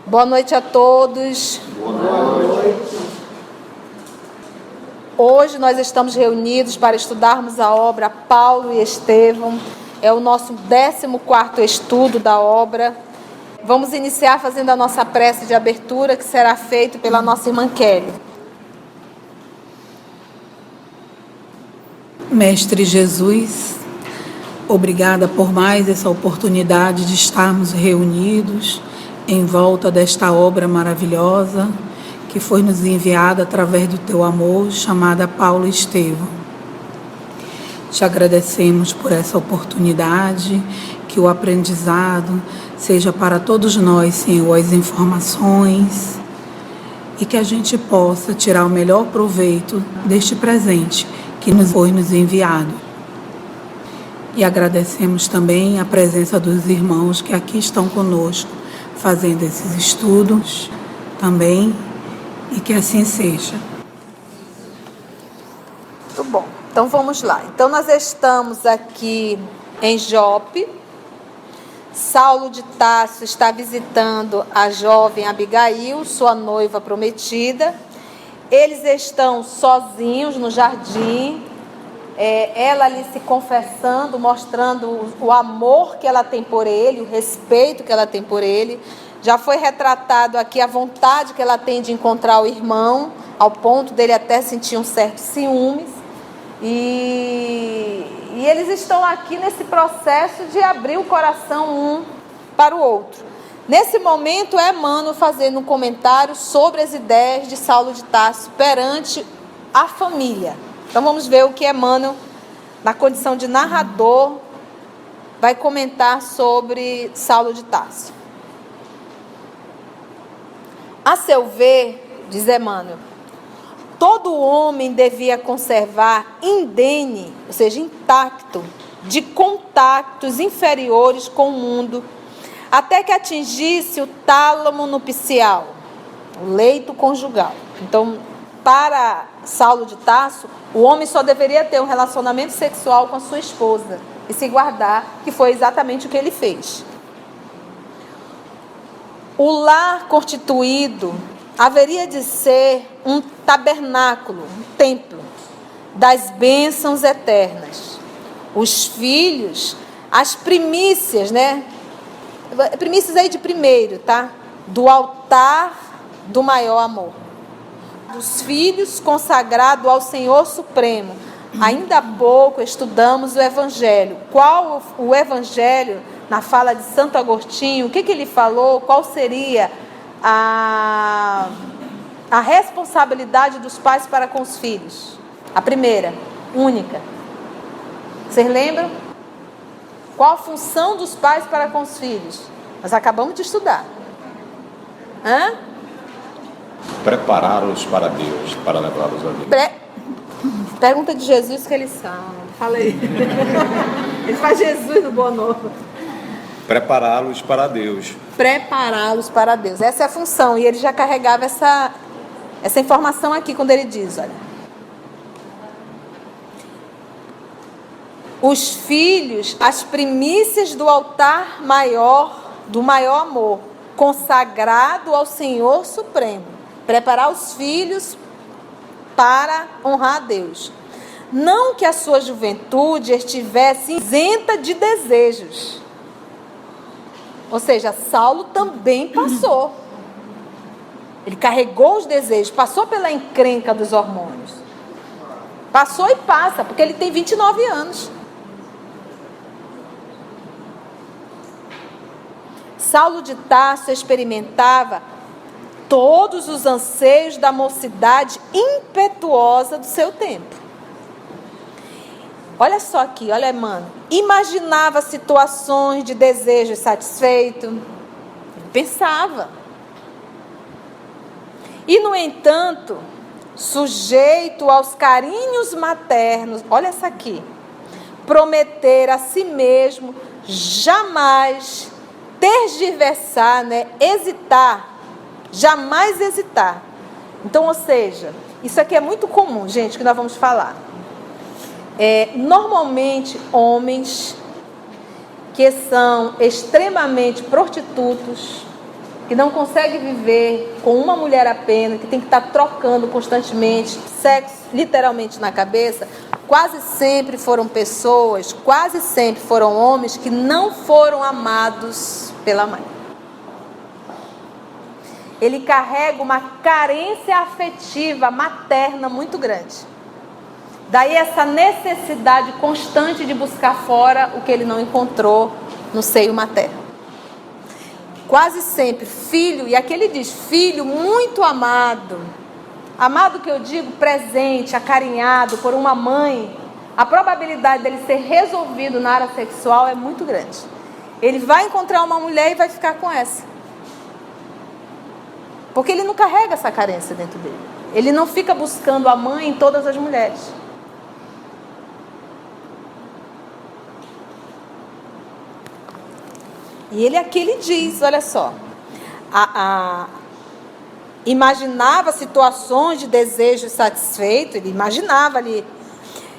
Boa noite a todos. Boa noite. Hoje nós estamos reunidos para estudarmos a obra Paulo e Estevão. É o nosso 14º estudo da obra. Vamos iniciar fazendo a nossa prece de abertura, que será feito pela nossa irmã Kelly. Mestre Jesus, obrigada por mais essa oportunidade de estarmos reunidos em volta desta obra maravilhosa que foi nos enviada através do teu amor, chamada Paulo e Estevão. Te agradecemos por essa oportunidade, que o aprendizado seja para todos nós, Senhor, as informações, e que a gente possa tirar o melhor proveito deste presente que nos foi enviado. E agradecemos também a presença dos irmãos que aqui estão conosco, fazendo esses estudos também, e que assim seja. Muito bom. Então vamos lá. Então nós estamos aqui em Jope. Saulo de Tarso está visitando a jovem Abigail, sua noiva prometida. Eles estão sozinhos no jardim, ela ali se confessando, mostrando o amor que ela tem por ele, o respeito que ela tem por ele. Já foi retratado aqui a vontade que ela tem de encontrar o irmão, ao ponto dele até sentir um certo ciúmes. E eles estão aqui nesse processo de abrir o coração um para o outro. Nesse momento, é Emmanuel fazendo um comentário sobre as ideias de Saulo de Tarso perante a família. Então vamos ver o que Emmanuel, na condição de narrador, vai comentar sobre Saulo de Tarso. A seu ver, diz Emmanuel, todo homem devia conservar indene, ou seja, intacto, de contatos inferiores com o mundo, até que atingisse o tálamo nupcial, o leito conjugal. Então, para Saulo de Tarso, o homem só deveria ter um relacionamento sexual com a sua esposa e se guardar, que foi exatamente o que ele fez. O lar constituído haveria de ser um tabernáculo, um templo das bênçãos eternas. Os filhos, as primícias, primícias aí de primeiro, tá? Do altar do maior amor. Os filhos consagrados ao Senhor Supremo. Ainda há pouco estudamos o Evangelho. Qual o Evangelho, na fala de Santo Agostinho, o que ele falou? Qual seria a responsabilidade dos pais para com os filhos? A primeira, única. Vocês lembram? Qual a função dos pais para com os filhos? Nós acabamos de estudar. Prepará-los para Deus, para levá-los a Deus. Pergunta de Jesus que eles são. Fala aí. Ele faz Jesus no Boa Nova. Prepará-los para Deus. Prepará-los para Deus. Essa é a função. E ele já carregava essa informação aqui quando ele diz, olha. Os filhos, as primícias do altar maior, do maior amor, consagrado ao Senhor Supremo. Preparar os filhos para honrar a Deus. Não que a sua juventude estivesse isenta de desejos. Ou seja, Saulo também passou. Ele carregou os desejos, passou pela encrenca dos hormônios. Passou e passa, porque ele tem 29 anos. Saulo de Tarso experimentava todos os anseios da mocidade impetuosa do seu tempo. Olha só aqui, olha, mano. Imaginava situações de desejo satisfeito. pensava. E, no entanto, sujeito aos carinhos maternos, olha essa aqui, prometer a si mesmo jamais tergiversar, hesitar, jamais hesitar. Então, ou seja, isso aqui é muito comum, gente, que nós vamos falar. Normalmente, homens que são extremamente prostitutos, que não conseguem viver com uma mulher apenas, que tem que estar trocando constantemente, sexo literalmente na cabeça, quase sempre foram homens que não foram amados pela mãe. Ele carrega uma carência afetiva materna muito grande. Daí essa necessidade constante de buscar fora o que ele não encontrou no seio materno. Quase sempre, filho, e aqui ele diz, filho muito amado. Amado que eu digo, presente, acarinhado por uma mãe, a probabilidade dele ser resolvido na área sexual é muito grande. Ele vai encontrar uma mulher e vai ficar com essa. Porque ele não carrega essa carência dentro dele. Ele não fica buscando a mãe em todas as mulheres. E ele aqui ele diz, olha só, imaginava situações de desejo satisfeito, ele imaginava ali.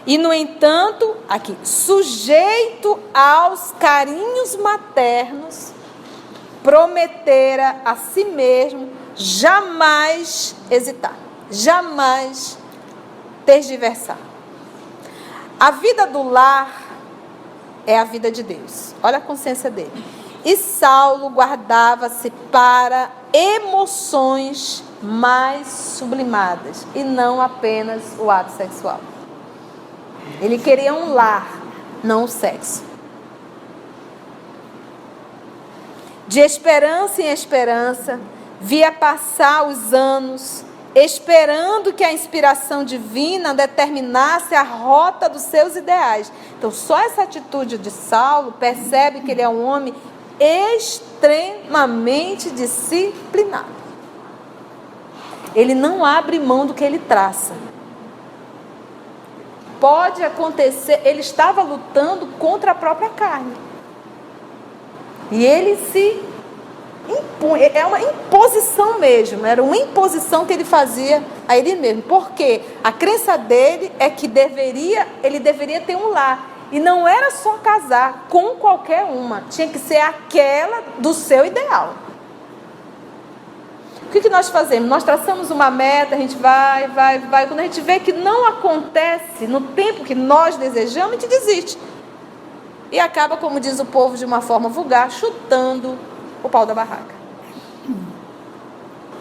E, no entanto, aqui, sujeito aos carinhos maternos, prometera a si mesmo jamais hesitar, jamais tergiversar. A vida do lar é a vida de Deus. Olha a consciência dele. E Saulo guardava-se para emoções mais sublimadas e não apenas o ato sexual. Ele queria um lar, não o sexo. De esperança em esperança, via passar os anos, esperando que a inspiração divina determinasse a rota dos seus ideais. Então, só essa atitude de Saulo percebe que ele é um homem extremamente disciplinado. Ele não abre mão do que ele traça. Pode acontecer, ele estava lutando contra a própria carne. E ele se impunha, é uma imposição mesmo, era uma imposição que ele fazia a ele mesmo. Porque a crença dele é que ele deveria ter um lar. E não era só casar com qualquer uma, tinha que ser aquela do seu ideal. O que nós fazemos? Nós traçamos uma meta, a gente vai. Quando a gente vê que não acontece no tempo que nós desejamos, a gente desiste. E acaba, como diz o povo de uma forma vulgar, chutando o pau da barraca.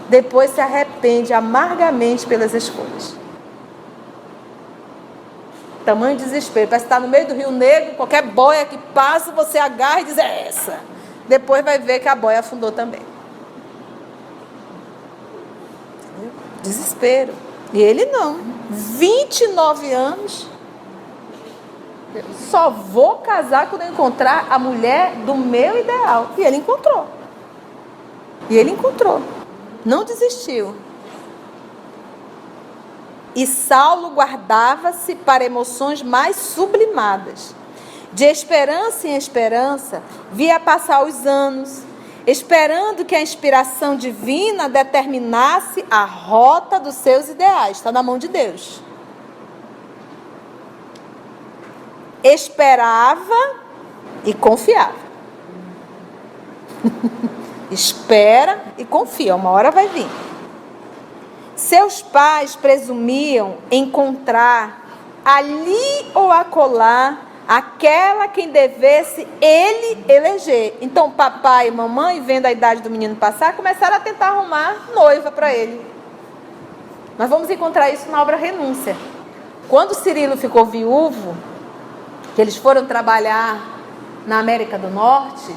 Depois se arrepende amargamente pelas escolhas. Tamanho desespero. Parece que está no meio do Rio Negro, qualquer boia que passa, você agarra e diz, é essa. Depois vai ver que a boia afundou também. Desespero. E ele não. 29 anos. Eu só vou casar quando eu encontrar a mulher do meu ideal. E ele encontrou. Não desistiu. E Saulo guardava-se para emoções mais sublimadas. De esperança em esperança, via passar os anos, esperando que a inspiração divina determinasse a rota dos seus ideais. Está na mão de Deus. Esperava e confiava. Espera e confia, uma hora vai vir. Seus pais presumiam encontrar ali ou acolá aquela quem devesse ele eleger. Então, papai e mamãe, vendo a idade do menino passar, começaram a tentar arrumar noiva para ele. Nós vamos encontrar isso na obra Renúncia. Quando Cirilo ficou viúvo, que eles foram trabalhar na América do Norte,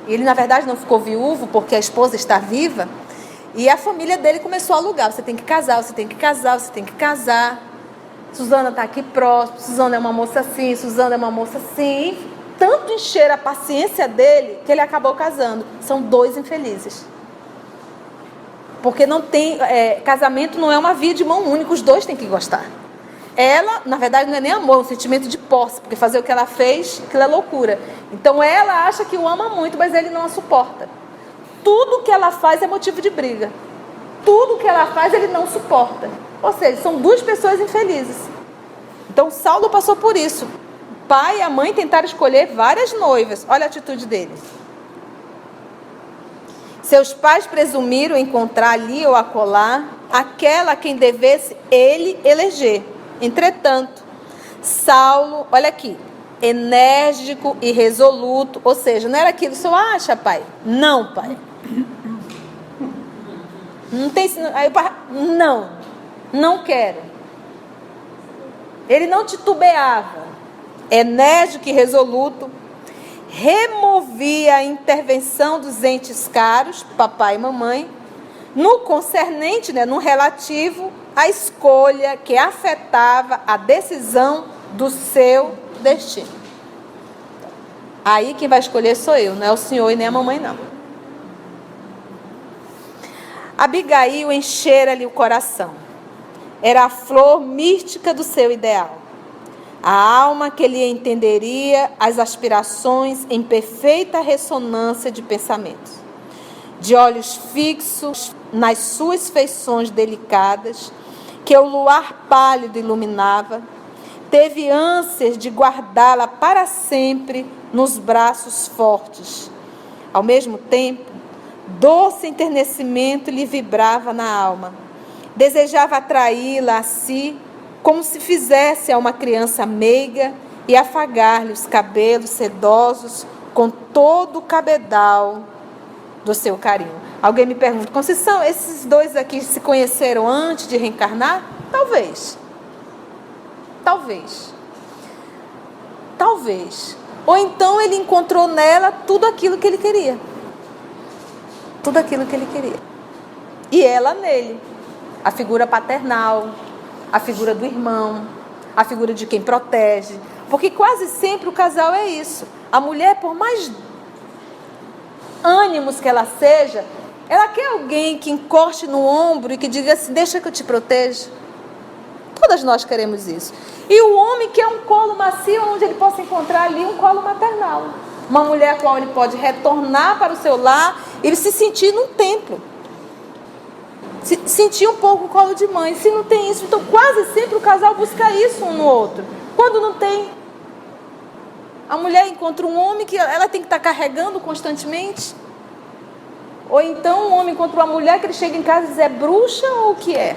e ele, na verdade, não ficou viúvo porque a esposa está viva, e a família dele começou a alugar. Você tem que casar, você tem que casar, você tem que casar. Suzana está aqui próximo, Suzana é uma moça assim, Suzana é uma moça assim. Tanto encher a paciência dele que ele acabou casando. São 2 infelizes. Porque não tem, casamento não é uma via de mão única, os dois têm que gostar. Ela, na verdade, não é nem amor, é um sentimento de posse, porque fazer o que ela fez, aquilo é loucura. Então ela acha que o ama muito, mas ele não a suporta. Tudo que ela faz é motivo de briga. Tudo que ela faz ele não suporta. Ou seja, são duas pessoas infelizes. Então Saulo passou por isso. O pai e a mãe tentaram escolher várias noivas. Olha a atitude dele. Seus pais presumiram encontrar ali ou acolá aquela a quem devesse ele eleger. Entretanto, Saulo, olha aqui, enérgico e resoluto, ou seja, não era aquilo, o senhor acha, pai? Não, pai. Não tem, aí o pai, não quero. Ele não titubeava, enérgico e resoluto, removia a intervenção dos entes caros, papai e mamãe, no concernente, no relativo à escolha que afetava a decisão do seu destino. Aí quem vai escolher sou eu, não é o senhor e nem a mamãe, não. Abigail enchera-lhe o coração. Era a flor mística do seu ideal. A alma que lhe entenderia as aspirações em perfeita ressonância de pensamentos. De olhos fixos nas suas feições delicadas, que o luar pálido iluminava, teve ânsias de guardá-la para sempre nos braços fortes. Ao mesmo tempo, doce enternecimento lhe vibrava na alma. Desejava atraí-la a si, como se fizesse a uma criança meiga, e afagar-lhe os cabelos sedosos com todo o cabedal do seu carinho. Alguém me pergunta, Conceição, esses dois aqui se conheceram antes de reencarnar? Talvez. Ou então ele encontrou nela tudo aquilo que ele queria. E ela nele. A figura paternal, a figura do irmão, a figura de quem protege. Porque quase sempre o casal é isso. A mulher, por mais ânimos que ela seja, ela quer alguém que encoste no ombro e que diga assim, deixa que eu te proteja. Todas nós queremos isso. E o homem quer um colo macio onde ele possa encontrar ali um colo maternal. Uma mulher a qual ele pode retornar para o seu lar e se sentir num templo. Sentir um pouco o colo de mãe. Se não tem isso, então quase sempre o casal busca isso um no outro. Quando não tem, a mulher encontra um homem que ela tem que estar carregando constantemente. Ou então um homem encontra uma mulher que ele chega em casa e diz, é bruxa ou o que é?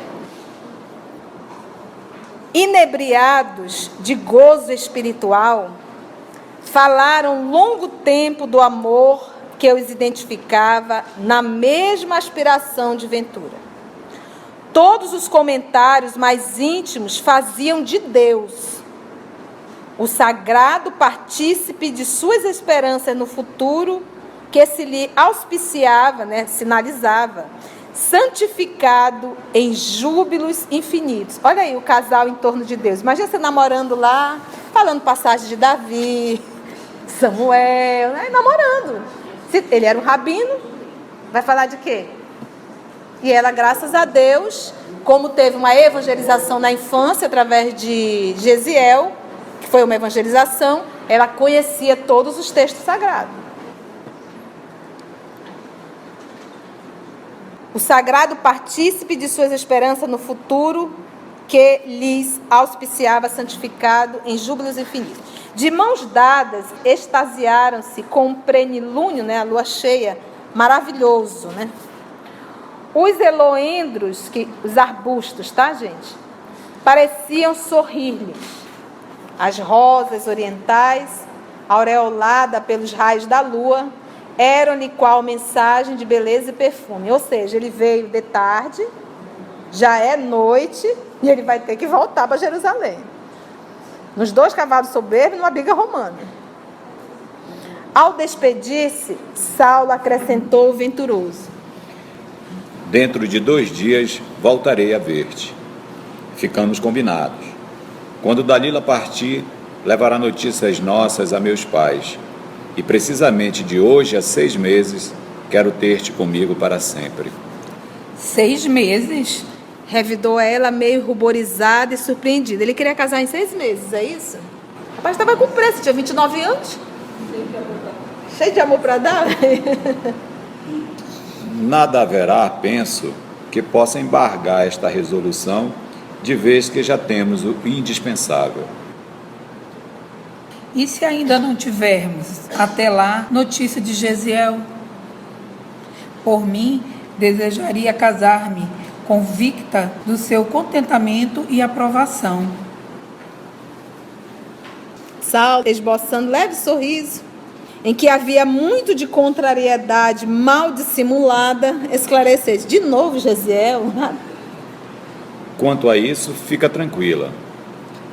Inebriados de gozo espiritual, falaram longo tempo do amor que os identificava na mesma aspiração de ventura. Todos os comentários mais íntimos faziam de Deus o sagrado partícipe de suas esperanças no futuro, que se lhe auspiciava, sinalizava, santificado em júbilos infinitos. Olha aí o casal em torno de Deus. Imagina você namorando lá, falando passagem de Davi, Samuel, namorando. Se ele era um rabino, vai falar de quê? E ela, graças a Deus, como teve uma evangelização na infância através de Gesiel, que foi uma evangelização, ela conhecia todos os textos sagrados. O sagrado partícipe de suas esperanças no futuro, que lhes auspiciava santificado em júbilos infinitos. De mãos dadas, extasiaram-se com um plenilúnio, a lua cheia, maravilhoso, Os eloendros, os arbustos, tá, gente? Pareciam sorrir-lhe. As rosas orientais, aureolada pelos raios da lua, eram-lhe qual mensagem de beleza e perfume. Ou seja, ele veio de tarde, já é noite, e ele vai ter que voltar para Jerusalém. Nos 2 cavalos soberbos, numa briga romana. Ao despedir-se, Saulo acrescentou o venturoso. Dentro de 2 dias voltarei a ver-te. Ficamos combinados. Quando Dalila partir, levará notícias nossas a meus pais. E precisamente de hoje a 6 meses, quero ter-te comigo para sempre. 6 meses? Revidou ela, meio ruborizada e surpreendida. Ele queria casar em 6 meses, é isso? O rapaz estava com pressa, tinha 29 anos. Cheio de amor para dar. Nada haverá, penso, que possa embargar esta resolução, de vez que já temos o indispensável. E se ainda não tivermos, até lá, notícia de Gesiel? Por mim, desejaria casar-me, convicta do seu contentamento e aprovação. Saulo, esboçando leve sorriso, em que havia muito de contrariedade mal dissimulada, esclarecesse: de novo, Gesiel? Quanto a isso, fica tranquila.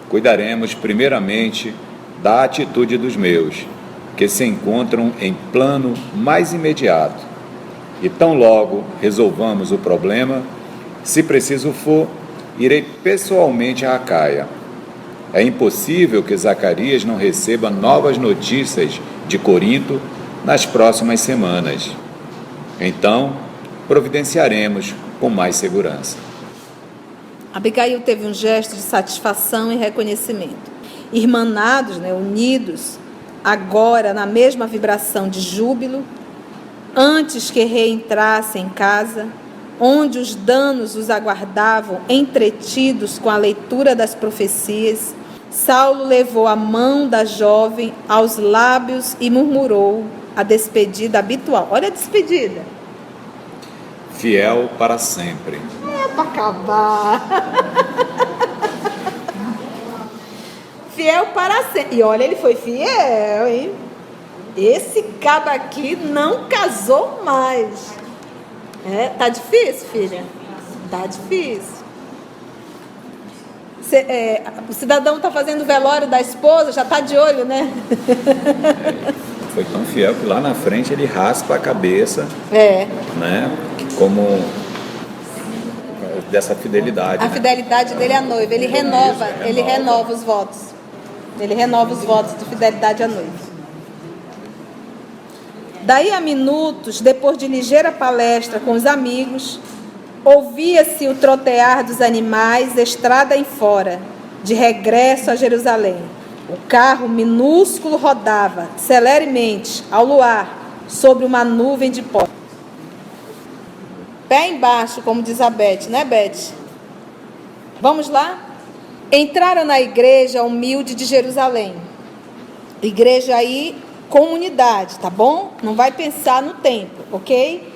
Cuidaremos primeiramente da atitude dos meus, que se encontram em plano mais imediato. E tão logo resolvamos o problema, se preciso for, irei pessoalmente a Acaia. É impossível que Zacarias não receba novas notícias de Corinto nas próximas semanas. Então, providenciaremos com mais segurança. Abigail teve um gesto de satisfação e reconhecimento. Irmanados, unidos, agora na mesma vibração de júbilo, antes que reentrassem em casa, onde os danos os aguardavam, entretidos com a leitura das profecias, Saulo levou a mão da jovem aos lábios e murmurou a despedida habitual. Olha a despedida. Fiel para sempre. É para acabar. Fiel para sempre. E olha, ele foi fiel, hein? Esse cabo aqui não casou mais. Tá difícil, filha? Tá difícil. O cidadão está fazendo o velório da esposa, já está de olho, né? Foi tão fiel que lá na frente ele raspa a cabeça, né? Como dessa fidelidade. A fidelidade dele à noiva, ele renova os votos. Ele renova os votos de fidelidade à noiva. Daí a minutos, depois de ligeira palestra com os amigos, ouvia-se o trotear dos animais, estrada em fora, de regresso a Jerusalém. O carro minúsculo rodava, celeremente, ao luar, sobre uma nuvem de pó. Pé embaixo, como diz a Beth, né, Beth? Vamos lá? Entraram na igreja humilde de Jerusalém. Igreja aí, comunidade, tá bom? Não vai pensar no templo, ok?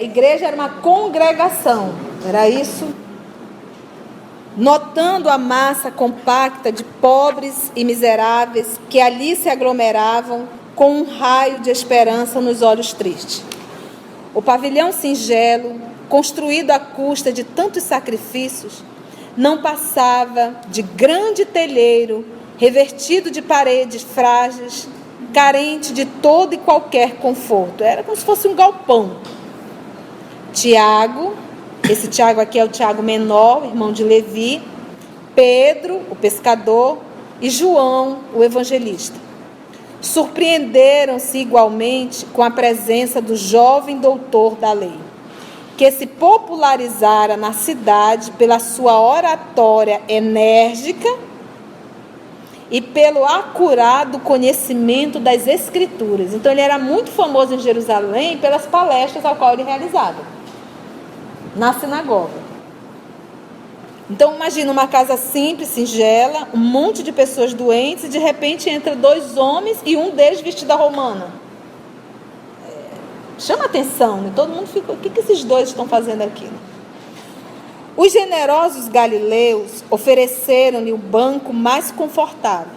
Igreja era uma congregação, era isso? Notando a massa compacta de pobres e miseráveis que ali se aglomeravam com um raio de esperança nos olhos tristes. O pavilhão singelo, construído à custa de tantos sacrifícios, não passava de grande telheiro revertido de paredes frágeis, carente de todo e qualquer conforto. Era como se fosse um galpão. Tiago, esse Tiago aqui é o Tiago menor, irmão de Levi, Pedro, o pescador, e João, o evangelista. Surpreenderam-se igualmente com a presença do jovem doutor da lei, que se popularizara na cidade pela sua oratória enérgica e pelo acurado conhecimento das Escrituras. Então, ele era muito famoso em Jerusalém pelas palestras ao qual ele realizava na sinagoga. Então, imagina uma casa simples, singela, um monte de pessoas doentes, e de repente entra 2 homens e um deles vestido à romana. Chama atenção, né? Todo mundo fica: o que esses 2 estão fazendo aqui? Os generosos galileus ofereceram-lhe o banco mais confortável.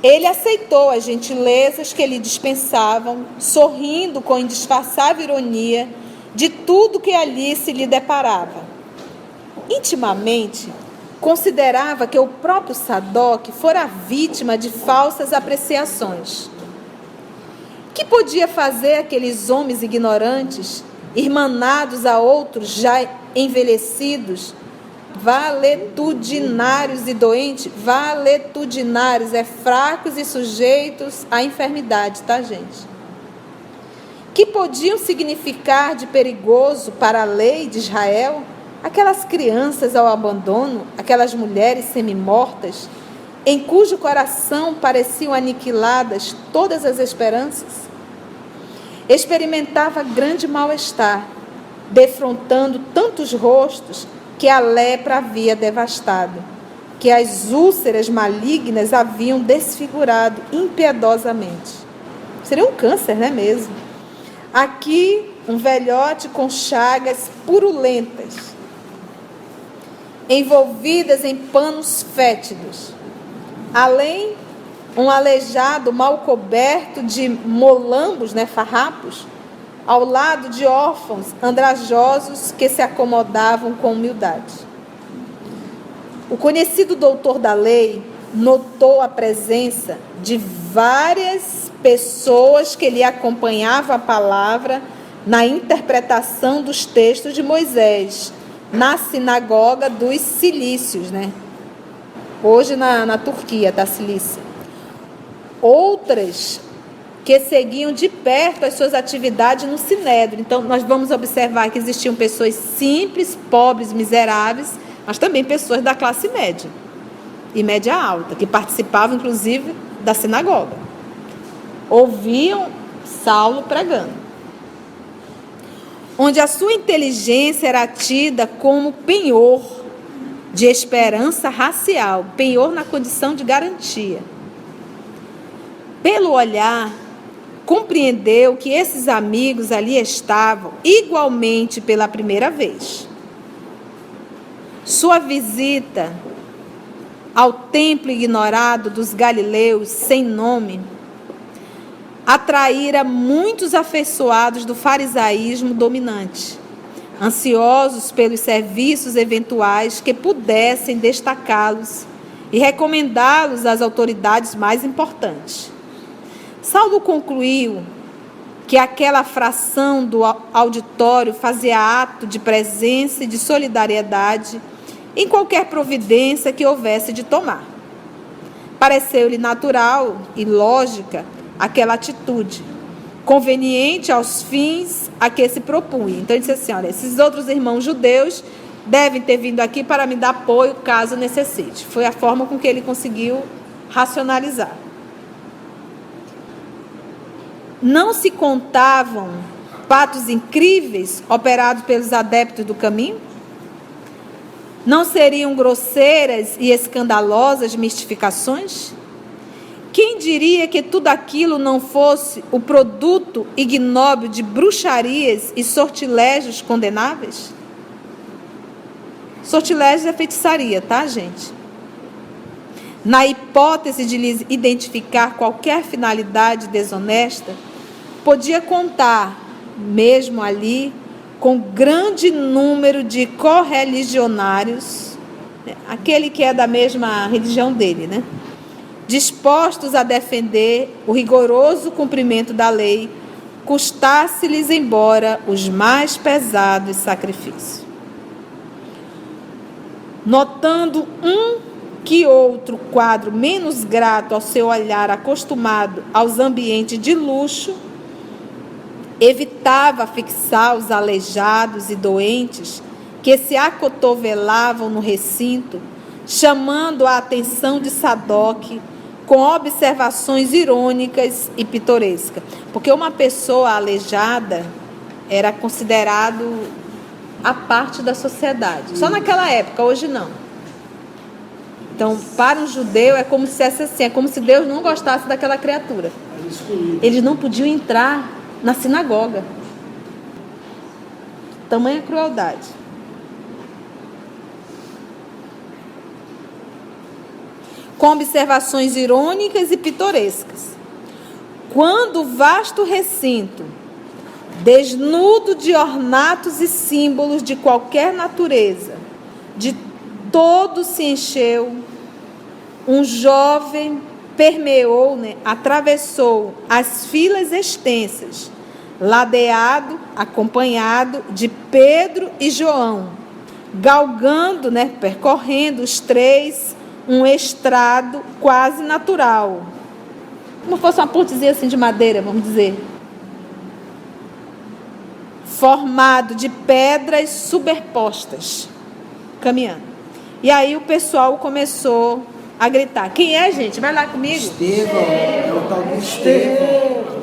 Ele aceitou as gentilezas que lhe dispensavam, sorrindo com indisfarçável ironia de tudo que ali se lhe deparava. Intimamente, considerava que o próprio Sadoc fora vítima de falsas apreciações. Que podia fazer aqueles homens ignorantes, irmanados a outros já envelhecidos, valetudinários e doentes? Valetudinários fracos e sujeitos à enfermidade, tá, gente? que podiam significar de perigoso para a lei de Israel, aquelas crianças ao abandono, aquelas mulheres semi-mortas, em cujo coração pareciam aniquiladas todas as esperanças? Experimentava grande mal-estar, defrontando tantos rostos que a lepra havia devastado, que as úlceras malignas haviam desfigurado impiedosamente. Seria um câncer, não é mesmo? Aqui, um velhote com chagas purulentas, envolvidas em panos fétidos. Além, um aleijado mal coberto de molambos, farrapos, ao lado de órfãos andrajosos que se acomodavam com humildade. O conhecido doutor da lei notou a presença de várias pessoas que lhe acompanhavam a palavra na interpretação dos textos de Moisés, na sinagoga dos Cilícios, Hoje na Turquia, da Cilícia. Outras que seguiam de perto as suas atividades no Sinédrio. Então, nós vamos observar que existiam pessoas simples, pobres, miseráveis, mas também pessoas da classe média e média alta, que participavam, inclusive, da sinagoga. Ouviam Saulo pregando. Onde a sua inteligência era tida como penhor de esperança racial, penhor na condição de garantia. Pelo olhar, compreendeu que esses amigos ali estavam igualmente pela primeira vez. Sua visita ao templo ignorado dos galileus sem nome atraíra muitos afeiçoados do farisaísmo dominante, ansiosos pelos serviços eventuais que pudessem destacá-los e recomendá-los às autoridades mais importantes. Saulo concluiu que aquela fração do auditório fazia ato de presença e de solidariedade em qualquer providência que houvesse de tomar. Pareceu-lhe natural e lógica aquela atitude, conveniente aos fins a que se propunha. Então, ele disse assim, olha, esses outros irmãos judeus devem ter vindo aqui para me dar apoio caso necessite. Foi a forma com que ele conseguiu racionalizar. Não se contavam fatos incríveis operados pelos adeptos do caminho? Não seriam grosseiras e escandalosas mistificações? Quem diria que tudo aquilo não fosse o produto ignóbil de bruxarias e sortilégios condenáveis? Sortilégios é feitiçaria, tá, gente? Na hipótese de lhes identificar qualquer finalidade desonesta, podia contar, mesmo ali, com grande número de correligionários, aquele que é da mesma religião dele, dispostos a defender o rigoroso cumprimento da lei, custasse-lhes embora os mais pesados sacrifícios. Notando um que outro quadro menos grato ao seu olhar acostumado aos ambientes de luxo, evitava fixar os aleijados e doentes que se acotovelavam no recinto, chamando a atenção de Sadoc com observações irônicas e pitorescas. Porque uma pessoa aleijada era considerado a parte da sociedade. Só naquela época, hoje não. Então, para um judeu é como se assim, é como se Deus não gostasse daquela criatura. Eles não podiam entrar na sinagoga. Tamanha crueldade. Com observações irônicas e pitorescas. Quando o vasto recinto, desnudo de ornatos e símbolos de qualquer natureza, de todo se encheu, um jovem permeou, atravessou as filas extensas, ladeado, acompanhado de Pedro e João, galgando, percorrendo os três, um estrado quase natural, como fosse uma pontezinha assim de madeira, vamos dizer. formado de pedras superpostas, caminhando. E aí o pessoal começou a gritar. Quem é, gente? Vai lá comigo. Estevão, é o tal de Estevão.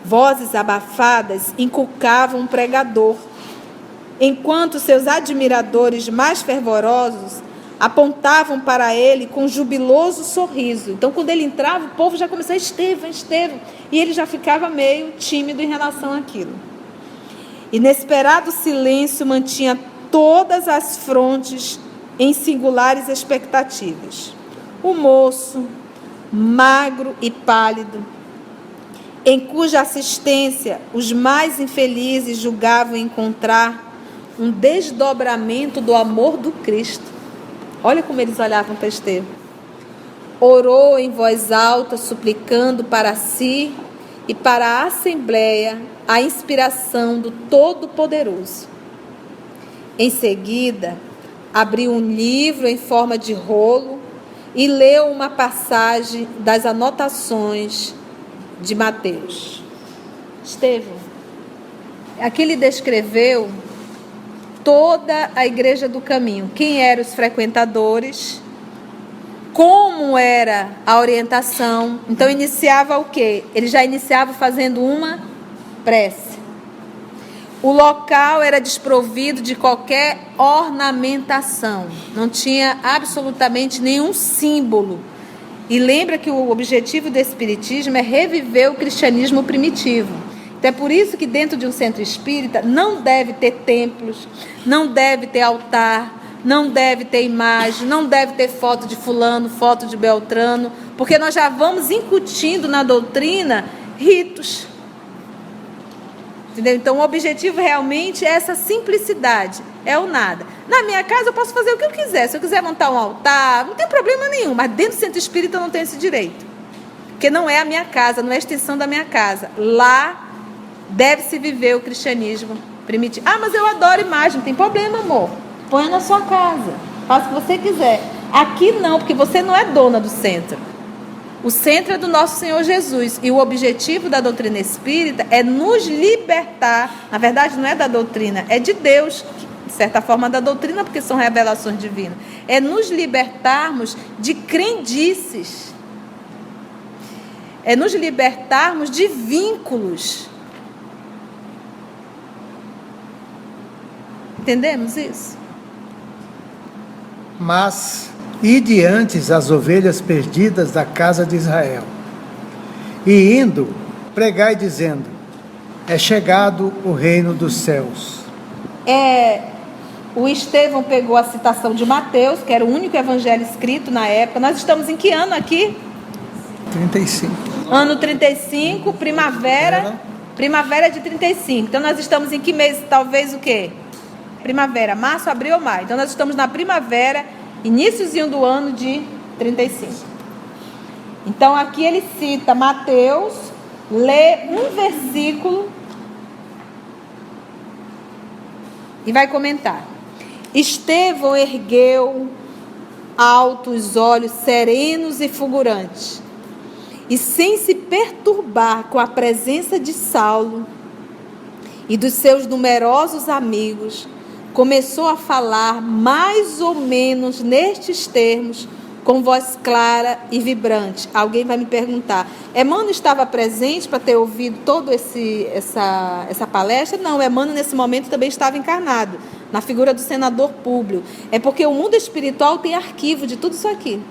Vozes abafadas inculcavam um pregador, enquanto seus admiradores mais fervorosos apontavam para ele com um jubiloso sorriso. Então, quando ele entrava, o povo já começava: Estevão, Estevão. E ele já ficava meio tímido em relação àquilo. Inesperado silêncio mantinha todas as frontes em singulares expectativas. O moço, magro e pálido, em cuja assistência os mais infelizes julgavam encontrar um desdobramento do amor do Cristo. Olha como eles olhavam para Estevão. Orou em voz alta, suplicando para si e para a Assembleia a inspiração do Todo-Poderoso. Em seguida, abriu um livro em forma de rolo e leu uma passagem das anotações de Mateus. Estevão, aqui ele descreveu toda a igreja do caminho, quem eram os frequentadores, como era a orientação. Então iniciava o quê? Ele já iniciava fazendo uma prece. O local era desprovido de qualquer ornamentação, não tinha absolutamente nenhum símbolo. E lembra que o objetivo do espiritismo é reviver o cristianismo primitivo. Então é por isso que dentro de um centro espírita não deve ter templos, não deve ter altar, não deve ter imagem, não deve ter foto de fulano, foto de Beltrano, porque nós já vamos incutindo na doutrina ritos. Entendeu? Então o objetivo realmente é essa simplicidade, é o nada. Na minha casa eu posso fazer o que eu quiser. Se eu quiser montar um altar, não tem problema nenhum, mas dentro do centro espírita eu não tenho esse direito, porque não é a minha casa, não é a extensão da minha casa. Lá deve-se viver o cristianismo primitivo. Ah, mas eu adoro imagem. Não tem problema, amor, põe na sua casa, faça o que você quiser. Aqui não, porque você não é dona do centro. O centro é do nosso Senhor Jesus, e o objetivo da doutrina espírita é nos libertar. Na verdade não é da doutrina, é de Deus, de certa forma da doutrina, porque são revelações divinas. É nos libertarmos de crendices, é nos libertarmos de vínculos. Entendemos isso? Mas ide antes as ovelhas perdidas da casa de Israel. E indo, pregai dizendo: é chegado o reino dos céus. O Estevão pegou a citação de Mateus, que era o único evangelho escrito na época. Nós estamos em que ano aqui? 35. Ano 35, primavera de 35. Então nós estamos em que mês? Talvez o quê? Primavera, março, abril ou maio. Então nós estamos na primavera, iníciozinho do ano de 35. Então aqui ele cita Mateus, lê um versículo e vai comentar. Estevão ergueu alto os olhos serenos e fulgurantes, e sem se perturbar com a presença de Saulo e dos seus numerosos amigos, começou a falar mais ou menos nestes termos, com voz clara e vibrante. Alguém vai me perguntar: Emmanuel estava presente para ter ouvido toda essa palestra? Não, Emmanuel nesse momento também estava encarnado, na figura do senador Públio. É porque o mundo espiritual tem arquivo de tudo isso aqui.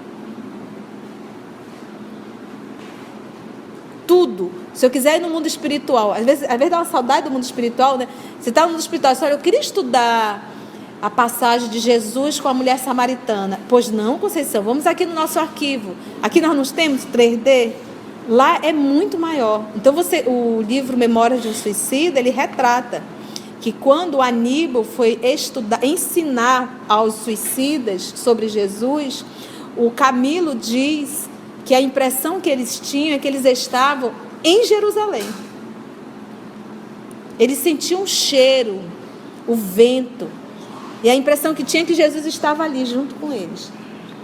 Tudo. Se eu quiser ir no mundo espiritual, às vezes dá uma saudade do mundo espiritual, né? Você está no mundo espiritual, você olha, eu queria estudar a passagem de Jesus com a mulher samaritana. Pois não, Conceição, vamos aqui no nosso arquivo. Aqui nós não temos 3D. Lá é muito maior. Então o livro Memórias de um Suicida, ele retrata que quando Aníbal foi ensinar aos suicidas sobre Jesus, o Camilo diz que a impressão que eles tinham é que eles estavam em Jerusalém. Eles sentiam um cheiro, o vento, e a impressão que tinha é que Jesus estava ali junto com eles.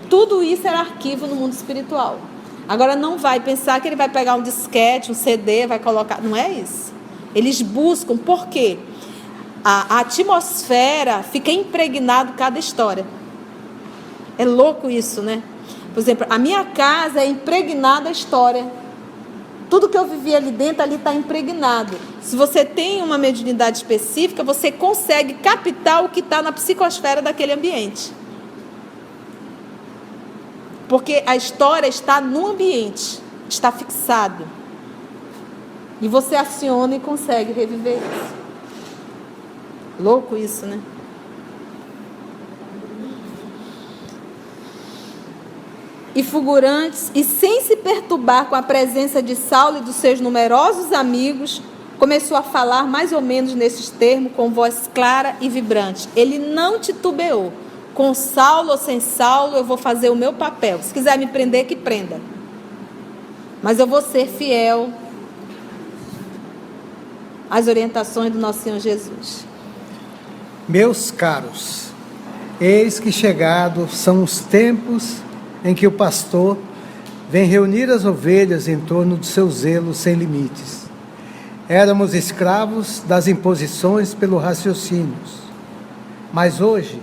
Tudo isso era arquivo no mundo espiritual. Agora não vai pensar que ele vai pegar um disquete, um CD, vai colocar. Não é isso. Eles buscam, por quê? a atmosfera fica impregnada cada história. É louco isso, né? Por exemplo, a minha casa é impregnada a história. Tudo que eu vivi ali dentro, ali está impregnado. Se você tem uma mediunidade específica, você consegue captar o que está na psicosfera daquele ambiente. Porque a história está no ambiente, está fixado. E você aciona e consegue reviver isso. Louco isso, né? E fulgurantes, e sem se perturbar com a presença de Saulo e dos seus numerosos amigos, começou a falar mais ou menos nesses termos, com voz clara e vibrante. Ele não titubeou. Com Saulo ou sem Saulo, eu vou fazer o meu papel. Se quiser me prender, que prenda. Mas eu vou ser fiel às orientações do nosso Senhor Jesus. Meus caros, eis que chegados são os tempos em que o pastor vem reunir as ovelhas em torno do seu zelo sem limites. Éramos escravos das imposições pelo raciocínio, mas hoje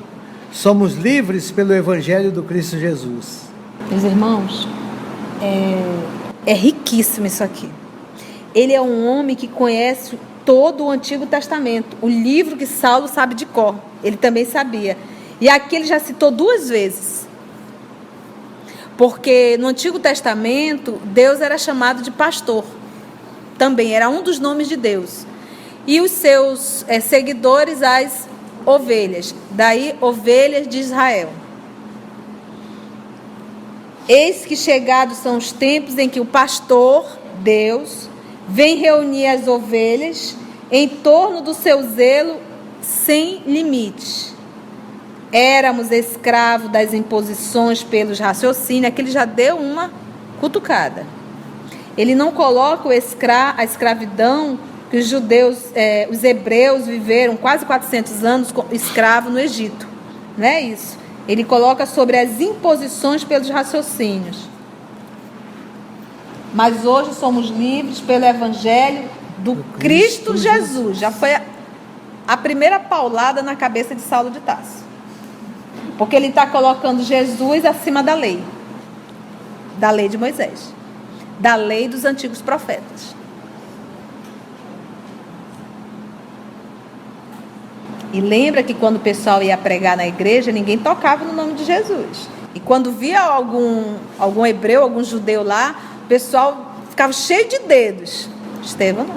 somos livres pelo Evangelho do Cristo Jesus. Meus irmãos, é riquíssimo isso aqui. Ele é um homem que conhece todo o Antigo Testamento, o livro que Saulo sabe de cor. Ele também sabia. E aqui ele já citou 2 vezes. Porque no Antigo Testamento, Deus era chamado de pastor. Também era um dos nomes de Deus. E os seus seguidores, as ovelhas. Daí, ovelhas de Israel. Eis que chegados são os tempos em que o pastor, Deus, vem reunir as ovelhas em torno do seu zelo sem limites. Éramos escravos das imposições pelos raciocínios. Aqui ele já deu uma cutucada. Ele não coloca a escravidão que os judeus, os hebreus viveram quase 400 anos escravos no Egito. Não é isso. Ele coloca sobre as imposições pelos raciocínios. Mas hoje somos livres pelo Evangelho do Cristo Jesus. Já foi a primeira paulada na cabeça de Saulo de Tarso. Porque ele está colocando Jesus acima da lei de Moisés, da lei dos antigos profetas. E lembra que quando o pessoal ia pregar na igreja, ninguém tocava no nome de Jesus. E quando via algum hebreu, algum judeu lá, o pessoal ficava cheio de dedos. Estevão não.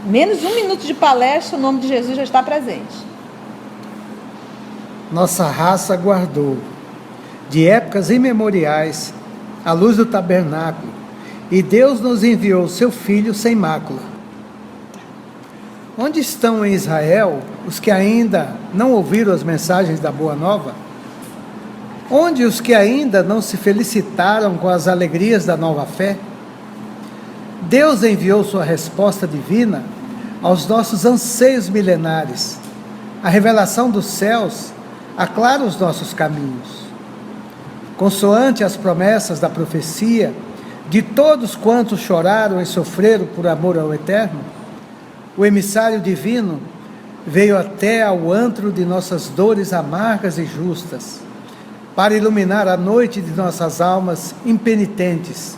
Menos 1 minuto de palestra, o nome de Jesus já está presente. Nossa raça guardou, de épocas imemoriais, a luz do tabernáculo, e Deus nos enviou seu Filho sem mácula. Onde estão em Israel os que ainda não ouviram as mensagens da Boa Nova? Onde os que ainda não se felicitaram com as alegrias da nova fé? Deus enviou sua resposta divina aos nossos anseios milenares. A revelação dos céus aclara os nossos caminhos. Consoante as promessas da profecia de todos quantos choraram e sofreram por amor ao Eterno, o emissário divino veio até ao antro de nossas dores amargas e justas, para iluminar a noite de nossas almas impenitentes,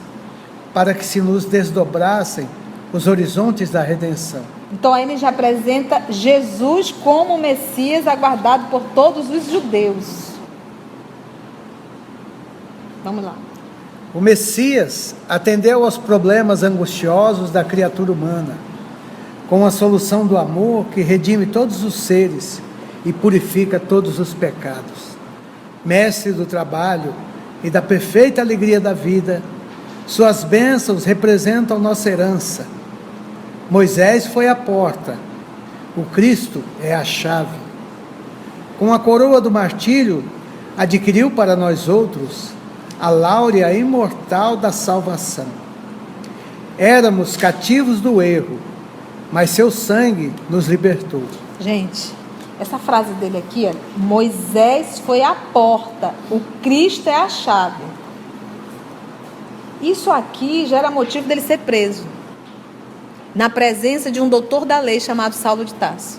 para que se nos desdobrassem os horizontes da redenção. Então aí ele já apresenta Jesus como o Messias aguardado por todos os judeus. Vamos lá. O Messias atendeu aos problemas angustiosos da criatura humana, com a solução do amor que redime todos os seres e purifica todos os pecados. Mestre do trabalho e da perfeita alegria da vida, suas bênçãos representam nossa herança. Moisés foi a porta, o Cristo é a chave. Com a coroa do martírio, adquiriu para nós outros a láurea imortal da salvação. Éramos cativos do erro, mas seu sangue nos libertou. Gente, essa frase dele aqui, Moisés foi a porta, o Cristo é a chave. Isso aqui já era motivo dele ser preso, na presença de um doutor da lei chamado Saulo de Tarso.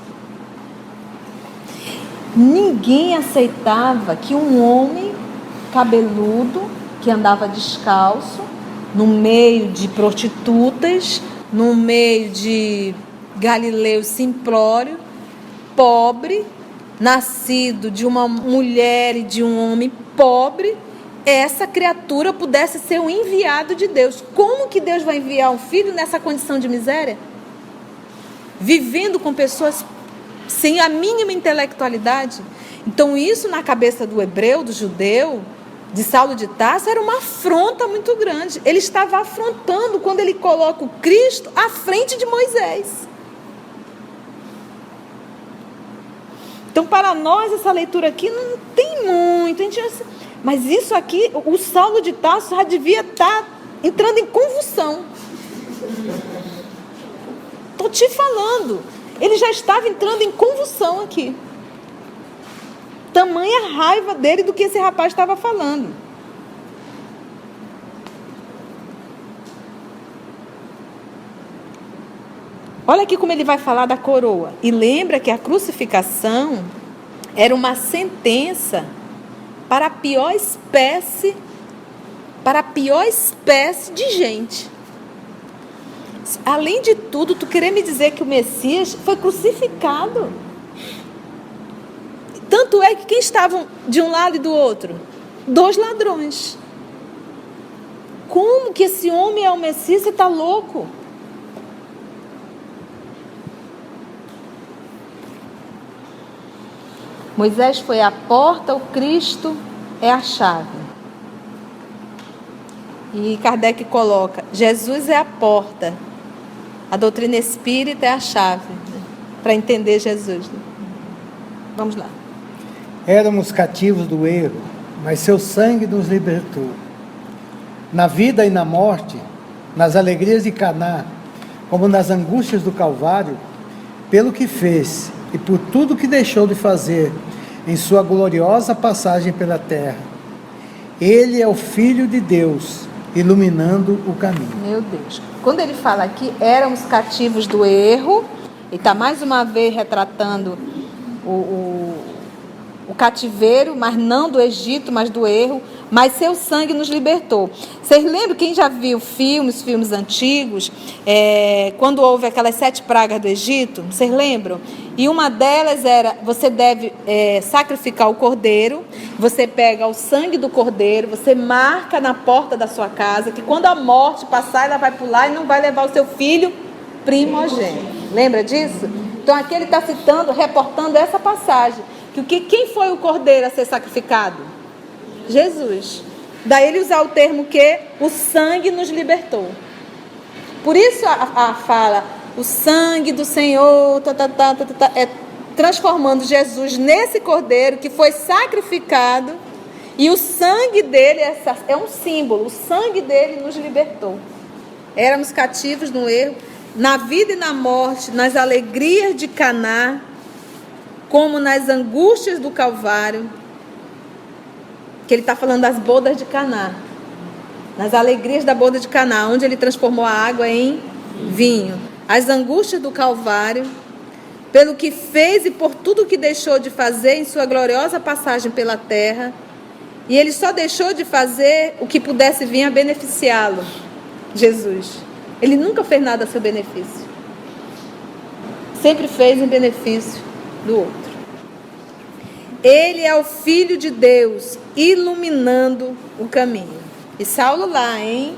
Ninguém aceitava que um homem cabeludo, que andava descalço, no meio de prostitutas, no meio de Galileu simplório, pobre, nascido de uma mulher e de um homem pobre, essa criatura pudesse ser um enviado de Deus. Como que Deus vai enviar um filho nessa condição de miséria? Vivendo com pessoas sem a mínima intelectualidade. Então isso na cabeça do hebreu, do judeu, de Saulo de Tarso, era uma afronta muito grande. Ele estava afrontando quando ele coloca o Cristo à frente de Moisés. Então, para nós, essa leitura aqui não tem muito. Mas isso aqui, o Saulo de Tarso já devia estar entrando em convulsão. Estou te falando. Ele já estava entrando em convulsão aqui. Tamanha raiva dele do que esse rapaz estava falando. Olha aqui como ele vai falar da coroa. E lembra que a crucificação era uma sentença para a pior espécie de gente. Além de tudo, tu querer me dizer que o Messias foi crucificado? Tanto é que quem estavam de um lado e do outro? 2 ladrões. Como que esse homem é o Messias? Você está louco? Moisés foi a porta, o Cristo é a chave. E Kardec coloca, Jesus é a porta, a doutrina espírita é a chave, né, para entender Jesus. Né? Vamos lá. Éramos cativos do erro, mas seu sangue nos libertou. Na vida e na morte, nas alegrias de Caná, como nas angústias do Calvário, pelo que fez e por tudo que deixou de fazer em sua gloriosa passagem pela terra. Ele é o Filho de Deus, iluminando o caminho. Meu Deus. Quando ele fala aqui, éramos cativos do erro, ele está mais uma vez retratando o cativeiro, mas não do Egito, mas do erro, mas seu sangue nos libertou. Vocês lembram, quem já viu filmes antigos, quando houve aquelas 7 pragas do Egito, vocês lembram? E uma delas era, você deve sacrificar o cordeiro, você pega o sangue do cordeiro, você marca na porta da sua casa, que quando a morte passar, ela vai pular e não vai levar o seu filho primogênito. Lembra disso? Então aqui ele está citando, reportando essa passagem. Quem foi o cordeiro a ser sacrificado? Jesus. Daí ele usar o termo que o sangue nos libertou. Por isso a fala, o sangue do Senhor, transformando Jesus nesse cordeiro que foi sacrificado, e o sangue dele é um símbolo, o sangue dele nos libertou. Éramos cativos no erro, na vida e na morte, nas alegrias de Caná, como nas angústias do Calvário, que ele está falando das bodas de Caná, nas alegrias da boda de Caná, onde ele transformou a água em vinho, as angústias do Calvário, pelo que fez e por tudo que deixou de fazer em sua gloriosa passagem pela terra, e ele só deixou de fazer o que pudesse vir a beneficiá-lo, Jesus. Ele nunca fez nada a seu benefício, sempre fez em benefício do outro. Ele é o Filho de Deus, iluminando o caminho. E Saulo lá, hein?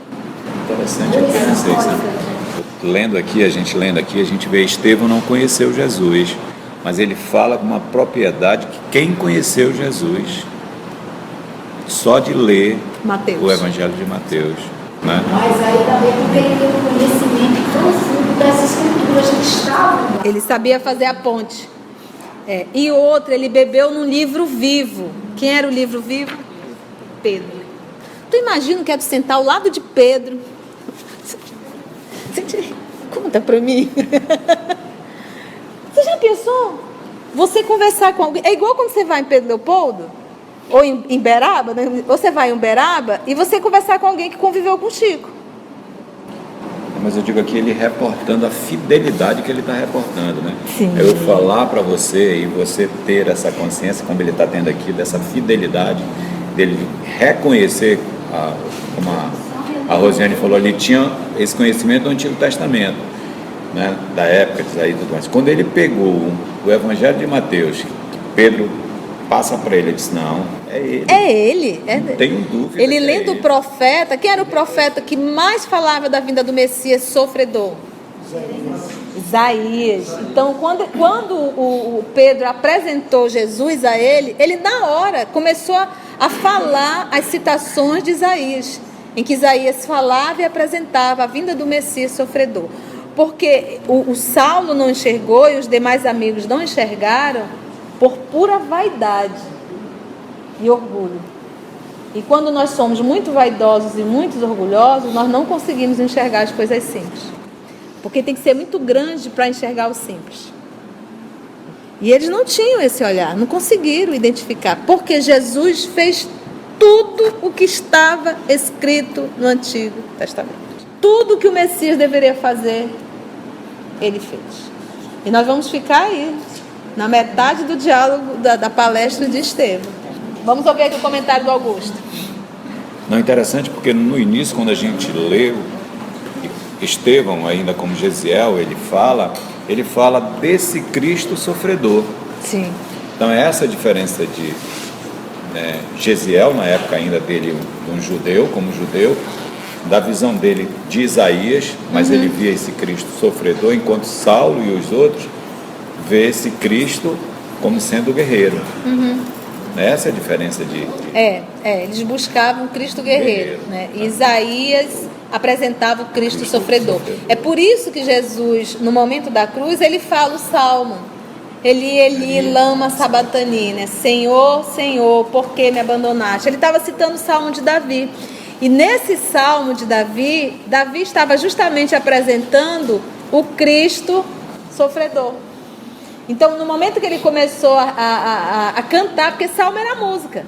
Interessante aqui, vocês, né? Lendo aqui, a gente vê Estevão não conheceu Jesus, mas ele fala com uma propriedade que quem conheceu Jesus, só de ler o Evangelho de Mateus, né? Mas aí também porque ele tem um conhecimento profundo das escrituras que estavam. Ele sabia fazer a ponte. E outro, ele bebeu num livro vivo. Quem era o livro vivo? Pedro. Tu imagina que é tu sentar ao lado de Pedro? Conta pra mim. Você já pensou? Você conversar com alguém. É igual quando você vai em Pedro Leopoldo, ou em Beraba, né? Ou você vai em Uberaba e você conversar com alguém que conviveu com Chico. Mas eu digo aqui, ele reportando a fidelidade que ele está reportando, né? Sim. Eu falar para você e você ter essa consciência, como ele está tendo aqui, dessa fidelidade, dele reconhecer, como a Rosiane falou, ele tinha esse conhecimento do Antigo Testamento, né? Da época de Isaías e tudo mais. Quando ele pegou o Evangelho de Mateus, que Pedro passa para ele, ele disse, não, é ele. É ele. Não tenho dúvida. Ele que é lendo o ele. profeta, quem era o profeta que mais falava da vinda do Messias sofredor? Isaías. Então, quando o Pedro apresentou Jesus a ele na hora começou a falar as citações de Isaías, em que Isaías falava e apresentava a vinda do Messias sofredor. Porque o Saulo não enxergou e os demais amigos não enxergaram por pura vaidade e orgulho. E quando nós somos muito vaidosos e muito orgulhosos, nós não conseguimos enxergar as coisas simples. Porque tem que ser muito grande para enxergar o simples. E eles não tinham esse olhar, não conseguiram identificar. Porque Jesus fez tudo o que estava escrito no Antigo Testamento. Tudo que o Messias deveria fazer, ele fez. E nós vamos ficar aí, na metade do diálogo da palestra de Estevão. Vamos ouvir aqui o comentário do Augusto. Não, interessante porque no início, quando a gente leu Estevão, ainda como Gesiel, ele fala desse Cristo sofredor. Sim. Então é essa a diferença de Gesiel, na época ainda dele, um judeu, como judeu, da visão dele de Isaías, mas ele via esse Cristo sofredor, enquanto Saulo e os outros vê esse Cristo como sendo guerreiro. Essa é a diferença de... Eles buscavam o Cristo guerreiro, né? E Isaías apresentava o Cristo sofredor. É por isso que Jesus, no momento da cruz, ele fala o Salmo. Eli, Eli, lama sabatani, né? Senhor, Senhor, por que me abandonaste? Ele estava citando o Salmo de Davi. E nesse Salmo de Davi, Davi estava justamente apresentando o Cristo sofredor. Então, no momento que ele começou a cantar, porque Salmo era música.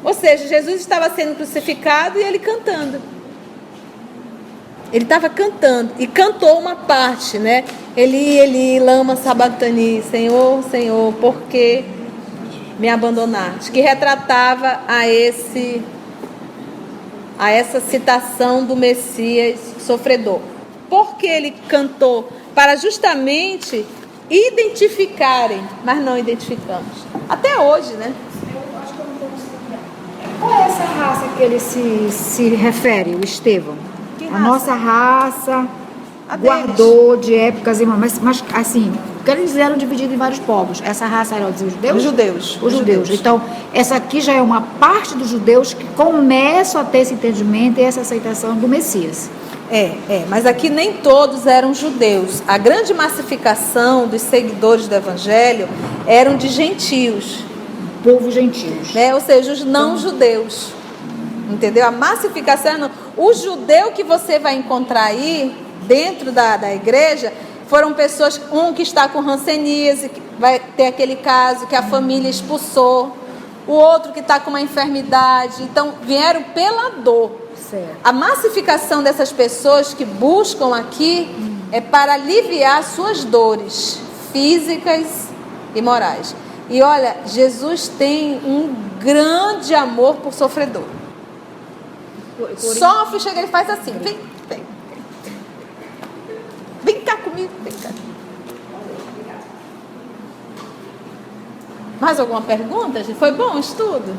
Ou seja, Jesus estava sendo crucificado e ele cantando. Ele estava cantando e cantou uma parte, né? Eli, Eli, lama sabatani, Senhor, Senhor, por que me abandonaste? Que retratava a essa citação do Messias sofredor. Por que ele cantou? Para justamente identificarem, mas não identificamos. Até hoje, né? Eu acho que eu não estou conseguindo. Qual é essa raça que ele se refere, o Estevão? A nossa raça guardou de épocas irmãs, mas assim, porque eles eram divididos em vários povos. Essa raça era os judeus? Os judeus. Os judeus. Então, essa aqui já é uma parte dos judeus que começam a ter esse entendimento e essa aceitação do Messias. Mas aqui nem todos eram judeus. A grande massificação dos seguidores do Evangelho eram de gentios. Povos gentios. Né? Ou seja, os não judeus. Entendeu? A massificação, o judeu que você vai encontrar aí, dentro da igreja, foram pessoas, um que está com hanseníase, que vai ter aquele caso que a família expulsou, o outro que está com uma enfermidade, então vieram pela dor. Certo. A massificação dessas pessoas que buscam aqui é para aliviar suas dores físicas e morais. E olha, Jesus tem um grande amor por sofredor. Sofre, chega e faz assim, vem cá comigo, vem cá. Mais alguma pergunta, gente? Foi bom o estudo?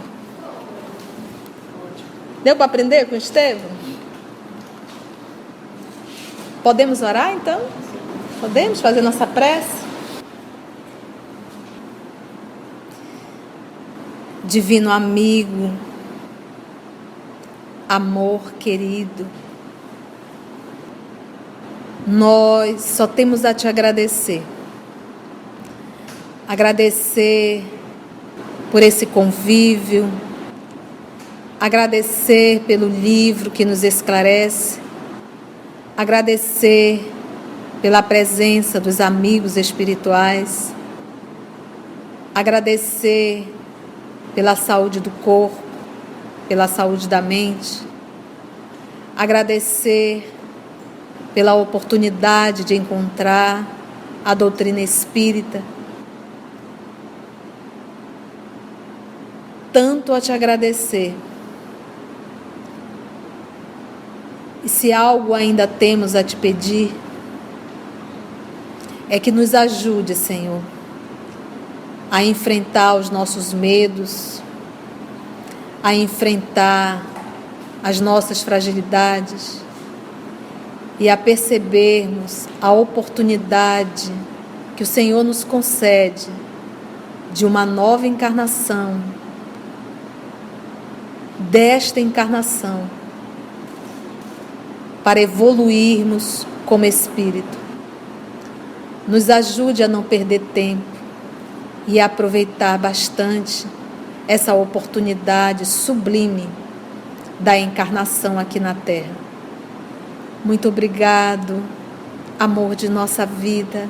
Deu para aprender com o Estevão? Podemos orar então? Podemos fazer nossa prece? Divino amigo, amor querido, nós só temos a te agradecer. Agradecer por esse convívio, agradecer pelo livro que nos esclarece, agradecer pela presença dos amigos espirituais, agradecer pela saúde do corpo, pela saúde da mente, agradecer pela oportunidade de encontrar a doutrina espírita. Tanto a te agradecer. E se algo ainda temos a te pedir, é que nos ajude, Senhor, a enfrentar os nossos medos, a enfrentar as nossas fragilidades e a percebermos a oportunidade que o Senhor nos concede de uma nova encarnação, desta encarnação, para evoluirmos como espírito. Nos ajude a não perder tempo e a aproveitar bastante essa oportunidade sublime da encarnação aqui na Terra. Muito obrigado, amor de nossa vida.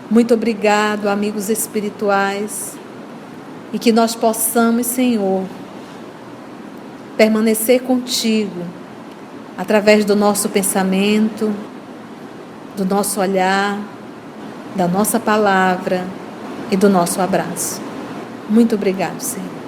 Muito obrigado, amigos espirituais. E que nós possamos, Senhor, permanecer contigo através do nosso pensamento, do nosso olhar, da nossa palavra e do nosso abraço. Muito obrigado, Senhor.